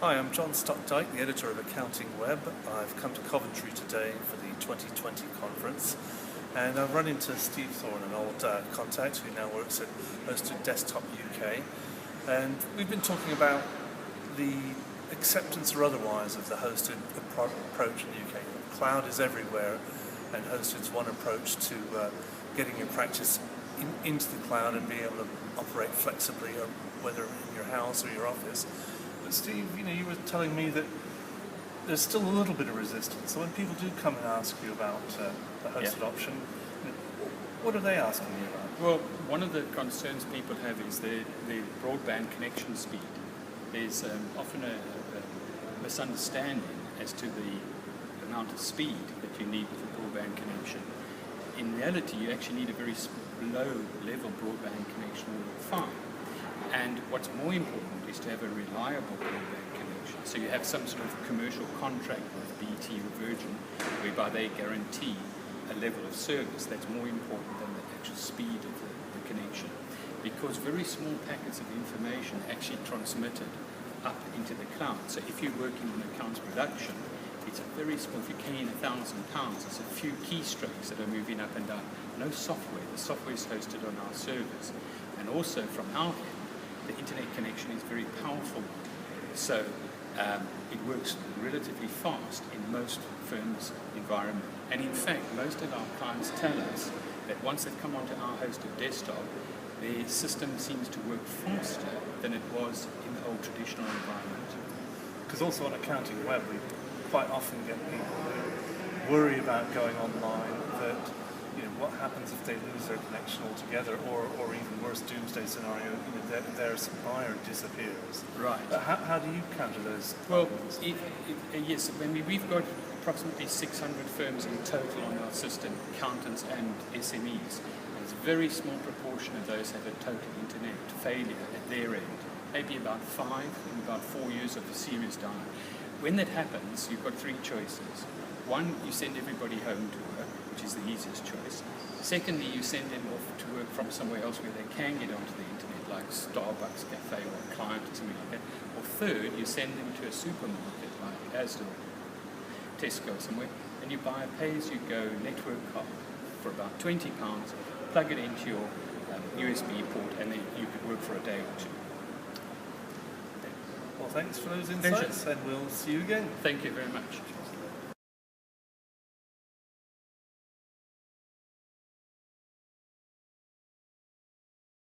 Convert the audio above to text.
Hi, I'm John Stokdyk, the editor of AccountingWEB. I've come to Coventry today for the 2020 conference, and I've run into Steve Thorne, an old contact who now works at Hosted Desktop UK, and we've been talking about the acceptance or otherwise of the hosted approach in the UK. Cloud is everywhere, and hosted's one approach to getting your practice into the cloud and being able to operate flexibly, or whether in your house or your office. But Steve, you were telling me that there's still a little bit of resistance. So when people do come and ask you about the hosted option, what are they asking you about? Well, one of the concerns people have is the broadband connection speed. There's often a misunderstanding as to the amount of speed that you need with a broadband connection. In reality, you actually need a very low-level broadband connection all the time. And what's more important is to have a reliable broadband connection. So you have some sort of commercial contract with BT or Virgin, whereby they guarantee a level of service that's more important than the actual speed of the connection. Because very small packets of information actually transmitted up into the cloud. So if you're working on accounts production, it's a very small, if you're keying £1,000, it's a few keystrokes that are moving up and down. No software. The software is hosted on our servers. And also from our end, the internet connection is very powerful. So it works relatively fast in most firms' environment. And in fact, most of our clients tell us that once they've come onto our hosted desktop, their system seems to work faster than it was in the old traditional environment. Because also on AccountingWEB, we quite often get people who worry about going online, that what happens if they lose their connection altogether, or even worse, doomsday scenario, their supplier disappears. Right. How do you counter those? Well, yes, we've got approximately 600 firms in total on our system, accountants and SMEs. And a very small proportion of those have a total internet failure at their end. Maybe about 5 in about 4 years of a serious down. When that happens, you've got 3 choices. One, you send everybody home to work, which is the easiest choice. Secondly, you send them off to work from somewhere else where they can get onto the internet, like Starbucks cafe or a client or something like that. Or third, you send them to a supermarket like Asda, Tesco somewhere, and you buy a pay-as-you-go network card for about £20, plug it into your USB port, and then you could work for a day or 2. Well, thanks for those insights, and we'll see you again. Thank you very much.